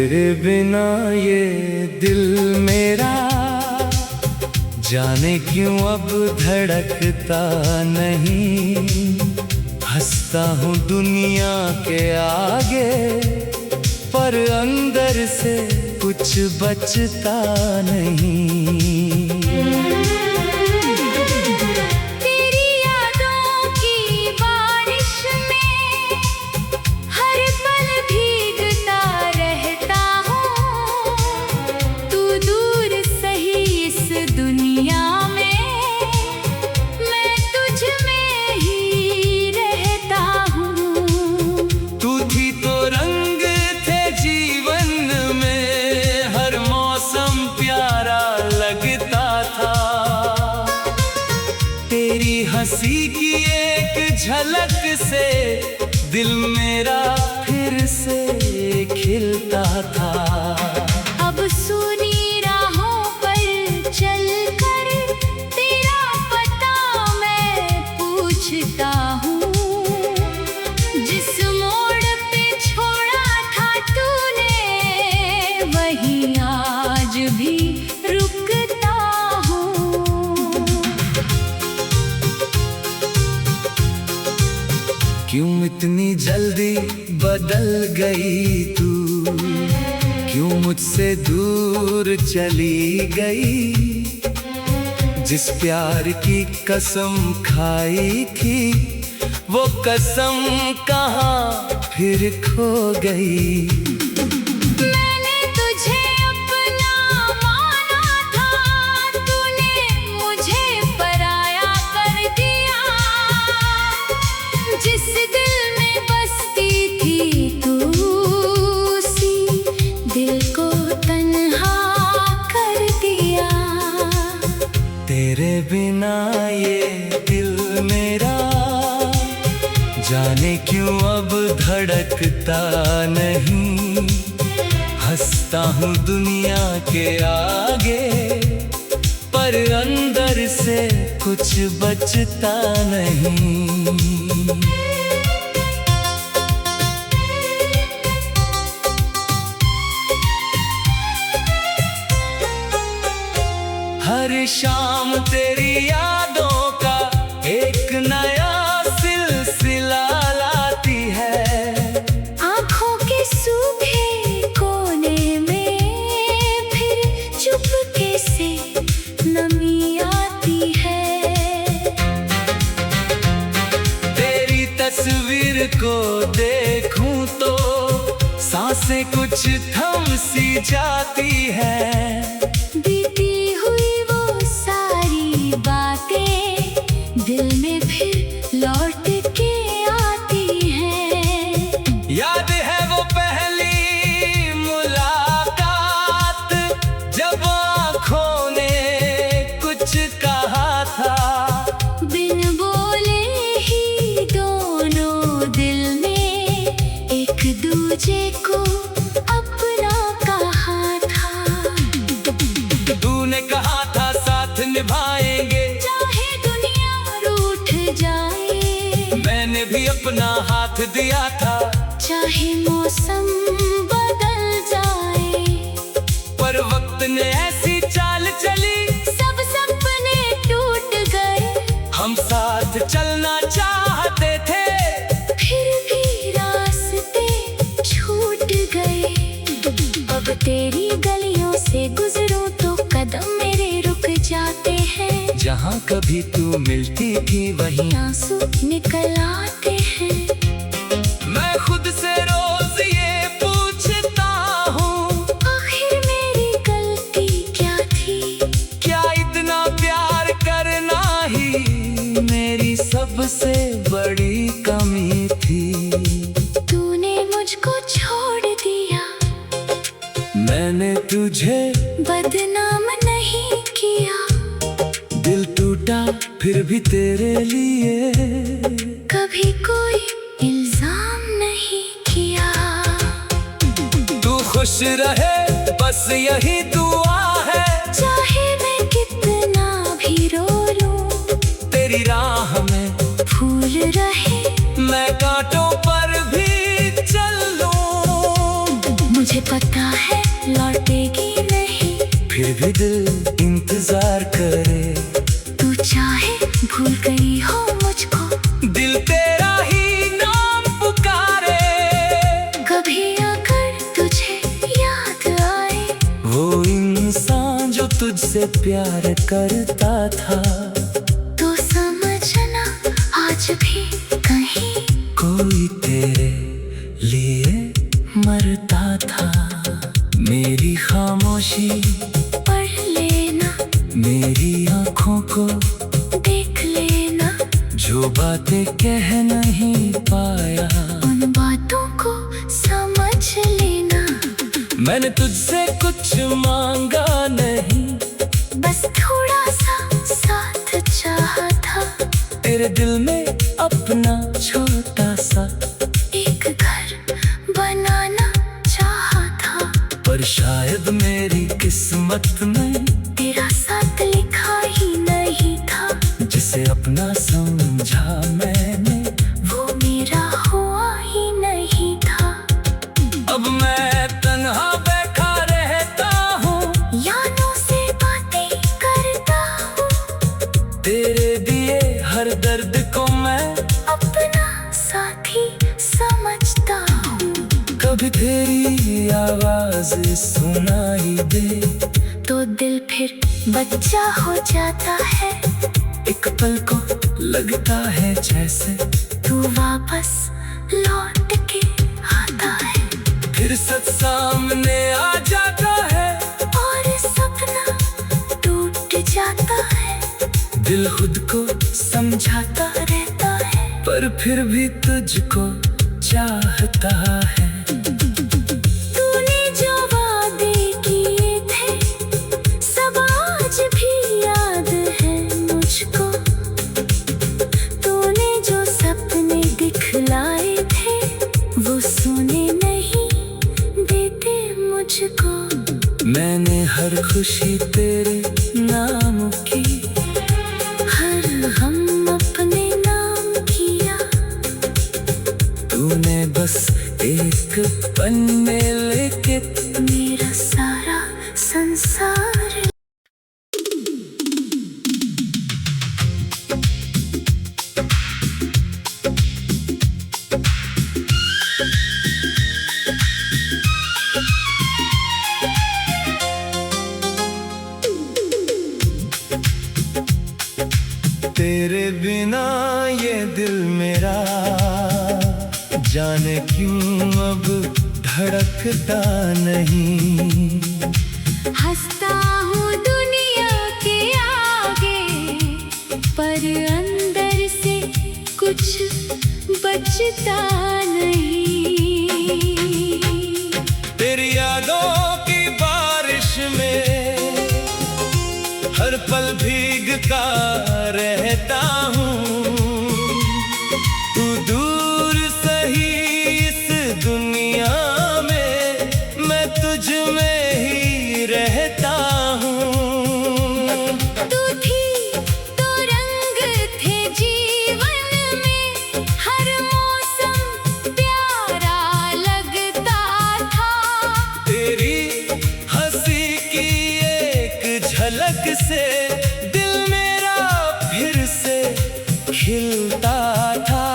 तेरे बिना ये दिल मेरा जाने क्यों अब धड़कता नहीं। हंसता हूँ दुनिया के आगे पर अंदर से कुछ बचता नहीं। तेरी हंसी की एक झलक से दिल मेरा फिर से खिलता था। अब सुनी राहों पर चलकर तेरा पता मैं पूछता हूँ। जिस मोड़ पे छोड़ा था तूने वहीं आज भी रुकता हूँ। क्यों इतनी जल्दी बदल गई तू, क्यों मुझसे दूर चली गई। जिस प्यार की कसम खाई थी वो कसम कहाँ फिर खो गई। तेरे बिना ये दिल मेरा जाने क्यों अब धड़कता नहीं। हंसता हूँ दुनिया के आगे पर अंदर से कुछ बचता नहीं। हर शाम तेरी यादों का एक नया सिलसिला लाती है। आँखों के सूखे कोने में फिर चुपके से नमी आती है। तेरी तस्वीर को देखूं तो सांसें कुछ थम सी जाती है। दिल में फिर लौट के आती हैं। याद है वो पहली मुलाकात जब आँखों ने कुछ कहा था। बिन बोले ही दोनों दिल ने एक दूजे को अपना कहा था। तूने कहा था साथ निभाएंगे भी अपना हाथ दिया था। चाहे मौसम बदल जाए पर वक्त ने ऐसी चाल चली सब सपने टूट गए। हम साथ चलना चाहते थे फिर भी रास्ते छूट गए। अब तेरी गलियों से गुजरूं तो कदम मेरे रुक जाते हैं। जहाँ कभी तू मिलती थी वहीं आंसू निकल आते हैं। मैं खुद से रोज ये पूछता हूँ आखिर मेरी गलती क्या थी। क्या इतना प्यार करना ही मेरी सबसे बड़ी कमी थी। तूने मुझको छोड़ दिया मैंने तुझे बदनाम नहीं किया। दिल टूटा फिर भी तेरे लिए कभी कोई इल्जाम नहीं किया। तू खुश रहे बस यही दुआ है। चाहे मैं कितना भी रो लूं तेरी राह में फूल रहे मैं कांटों पर भी चल लूं। मुझे पता है भी दिल इंतजार करे। तू चाहे भूल गई हो मुझको, दिल तेरा ही नाम पुकारे। कभी अगर तुझे याद आए वो इंसान जो तुझसे प्यार करता था, तो समझना आज भी कहीं कोई तेरे लिए मरता था। मेरी खामोशी पढ़ लेना, मेरी आँखों को देख लेना, जो बातें कह नहीं पाया उन बातों को समझ लेना। मैंने तुझसे कुछ मांगा नहीं, बस थोड़ा सा साथ चाहा था। तेरे दिल में अपना छोटा सा एक घर बनाना चाहा था, पर शायद मेरी किस्मत में तेरा साथ लिखा ही नहीं था। जिसे अपना समझा मैंने वो मेरा हुआ ही नहीं था। अब मैं तन्हा बैठा रहता हूँ, यादों से बातें करता हूँ, तेरे दिए हर दर्द को मैं अपना साथी समझता हूँ। कभी तेरी आवाज सुनाई दे तो दिल फिर बच्चा हो जाता है। एक पल को लगता है जैसे तू वापस लौट के आता है, फिर सच सामने आ जाता है। और सपना टूट जाता है। दिल खुद को समझाता रहता है पर फिर भी तुझको चाहता है। तूने जो वादे किए थे सब आज भी याद है मुझको। तूने जो सपने दिखलाए थे वो सोने नहीं देते मुझको। मैंने हर खुशी तेरे नाम की, हर गम अपने नाम किया। तूने बस एक पन्ने लेके मेरा सारा संसार तेरे बिना ये दिल मेरा जाने क्यों अब धड़कता नहीं। हंसता हूँ दुनिया के आगे पर अंदर से कुछ बचता नहीं। तेरी यादों की बारिश में हर पल भीगता रहता हूँ। तू दूर सही इस दुनिया में, मैं तुझ में ही रहता हूँ। तू थी तो रंग थे जीवन में, हर मौसम प्यारा लगता था। तेरी हंसी की एक झलक से दिल मेरा फिर से खिलता था।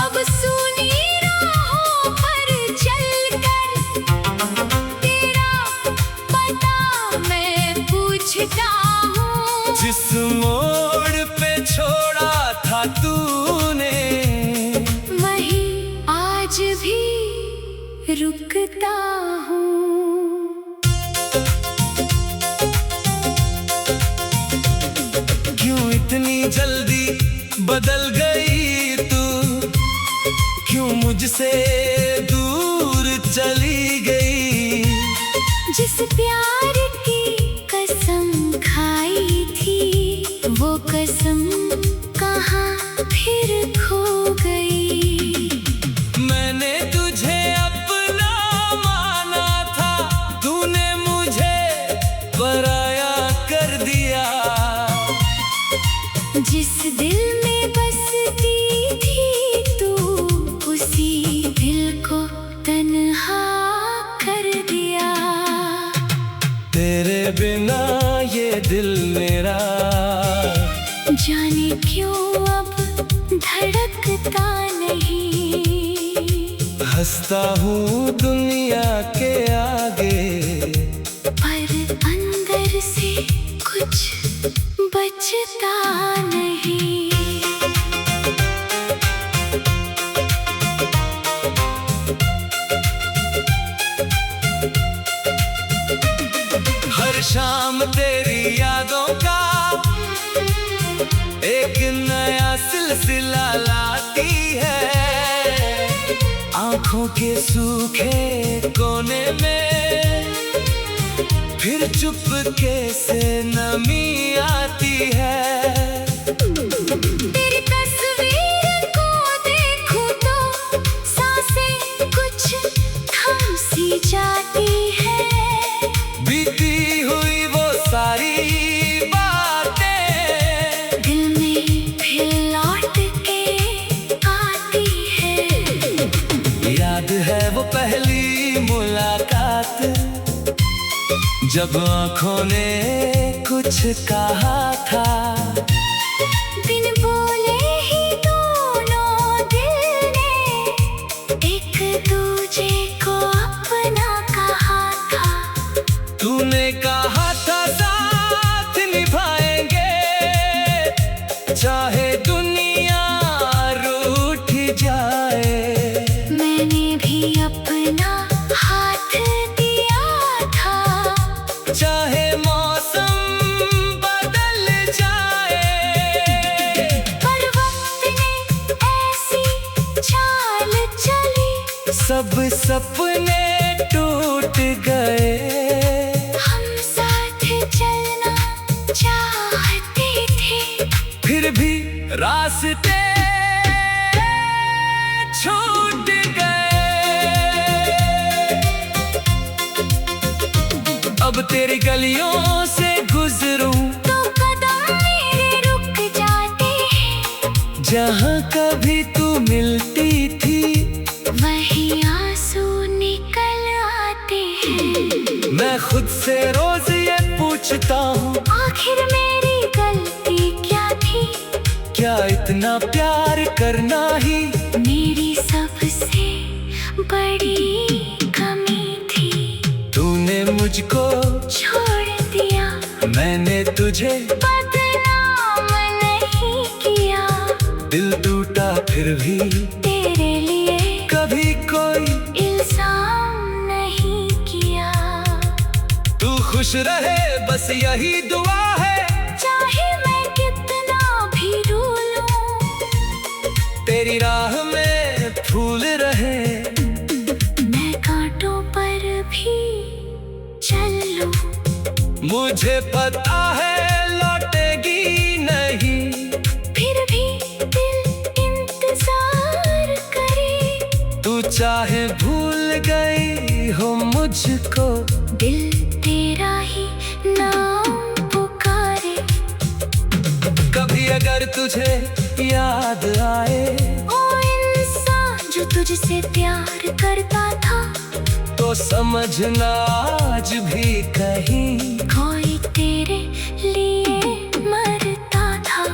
अब सुनी राहों पर चलकर तेरा पता मैं पूछता हूँ। जिस मोड़ पे छोड़ा था तूने, वहीं आज भी रुकता हूँ। क्यों इतनी जल्दी बदल गई तू, क्यों मुझसे दूर चली गई। जिस प्यार की कसम खाई थी वो कसम कहाँ फिर खो गई। मैंने तुझे अपना माना था, तूने मुझे पराया कर दिया। जिस दिल में बसती थी तू उसी दिल को तन्हा कर दिया। तेरे बिना दिल मेरा। जाने क्यों अब धड़कता नहीं, हंसता हूँ दुनिया के आगे, पर अंदर से कुछ बचता नहीं। हर शाम तेरी यादों का एक नया सिलसिला लाती है। आंखों के सूखे कोने में फिर चुपके से नमी आती है। तेरी तस्वीर को देखूं तो सांसें कुछ थम सी जाती है। बीती हुई वो सारी बातें दिल में फिर लौट के आती है। याद है वो पहली मुलाकात, जब आँखों ने कुछ कहा था। बिन बोले ही दोनों दिल ने एक दूजे को अपना कहा था। तूने कहा था साथ निभाएंगे, चाहे दुनिया रूठ जाए। मैंने भी अपना हाथ दिया था, चाहे मौसम बदल जाए। पर वक्त ने ऐसी चाल चली, सब सपने टूट गए। हम साथ चलना चाहते थे, फिर भी रास्ते छूट गए। अब तेरी गलियों से गुजरूं तो कदम मेरे रुक जाते हैं। जहाँ कभी तू मिलती थी, वही आंसू निकल आते हैं। मैं खुद से रोज ये पूछता हूँ, आखिर मेरी गलती क्या थी? क्या इतना प्यार करना ही मेरी सबसे बड़ी कमी थी। तूने मुझको छोड़ दिया, मैंने तुझे बदनाम नहीं किया। दिल टूटा फिर भी तेरे लिए कभी कोई इल्जाम नहीं किया। तू खुश रहे बस यही दुआ है। चाहे मैं कितना भी रूलूं, तेरी राह में फूल रहे। मैं कांटों पर भी चल लूं। मुझे पता है लौटेगी नहीं, फिर भी दिल इंतजार करे। तू चाहे भूल गई हो मुझको, दिल तेरा ही नाम पुकारे। कभी अगर तुझे याद आए, ओ इंसान जो तुझसे प्यार करता था, तो समझना आज भी कहीं कोई तेरे लिए मरता था।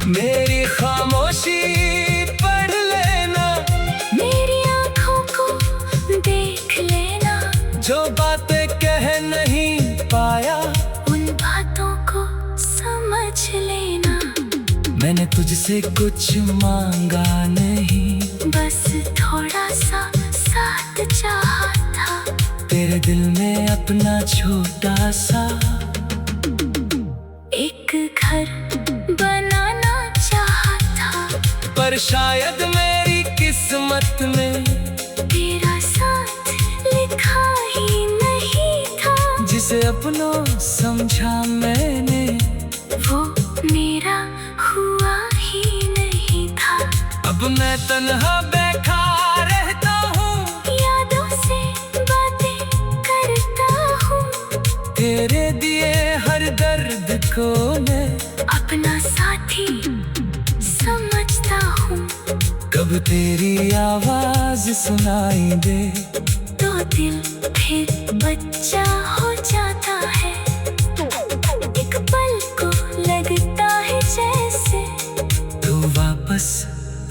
मेरी खामोशी पढ़ लेना, मेरी आँखों को देख लेना। जो बातें कह नहीं पाया, उन बातों को समझ लेना। मैंने तुझसे कुछ मांगा नहीं, बस थोड़ा सा साथ चाहा था। तेरे दिल में अपना छोटा सा एक घर बनाना चाहा था, पर शायद मेरी किस्मत में तेरा साथ लिखा ही नहीं था। जिसे अपनों समझा मैंने, वो मेरा हुआ ही नहीं था। अब मैं तन्हा बेकार रहता हूँ, यादों से बातें करता हूँ। तेरे दिए हर दर्द को मैं अपना साथी समझता हूँ। कब तेरी आवाज सुनाई दे, तो दिल फिर बच्चा हो जाता है।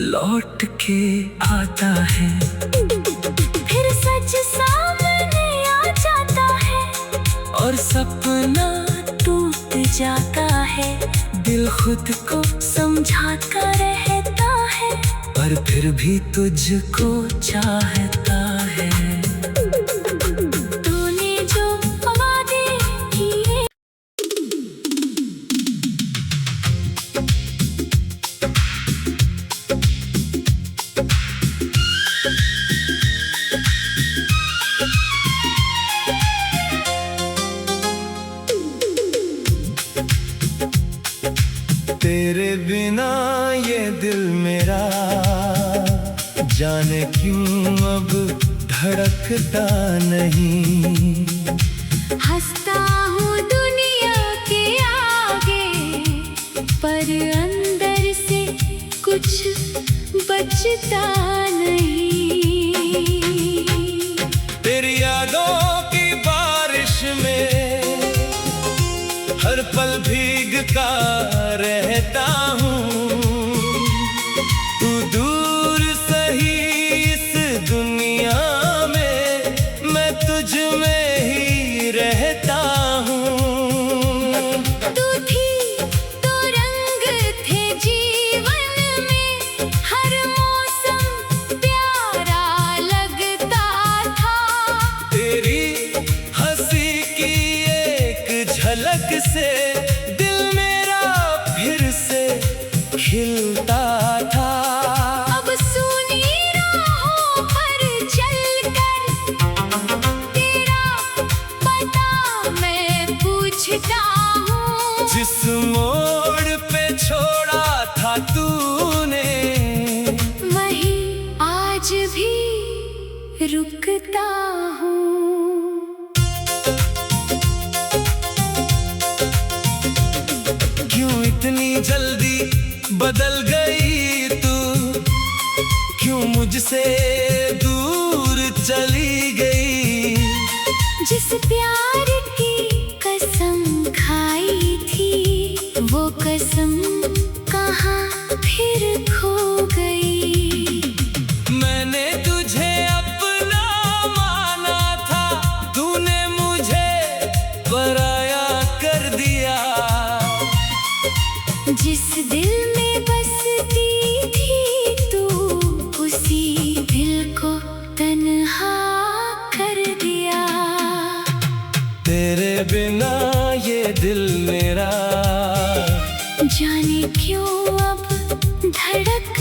लौट के आता है। फिर सच सामने आ जाता है और सपना टूट जाता है। दिल खुद को समझा कर रहता है पर फिर भी तुझको चाहता है। तूने जो वादे किए तेरे बिना ये दिल मेरा जाने क्यों अब धड़कता नहीं। हंसता हूँ दुनिया के आगे पर अंदर से कुछ बचता नहीं। तेरी यादों की बारिश में हर पल भीगता रहता हूँ। तू दूर सही इस दुनिया में मैं तुझ में ही रहता हूँ। तू थी तो रंग थे जीवन में, हर मौसम प्यारा लगता था। तेरी हंसी की एक झलक से दिल मेरा फिर से खिलता था। अब सुनी राहों पर चलकर तेरा पता मैं पूछता हूँ। जिस मोड़ पे छोड़ा था तूने वहीं आज भी रुकता हूँ। क्यों इतनी जल्दी बदल गई तू, क्यों मुझसे दूर चली गई। जिस प्यार की कसम खाई थी वो कसम कहाँ फिर खो गई। मैंने तुझे अपना माना था, तूने मुझे पराया कर दिया। जिस दिल में बसती थी तू उसी दिल को तन्हा कर दिया। तेरे बिना ये दिल मेरा जाने क्यों अब धड़क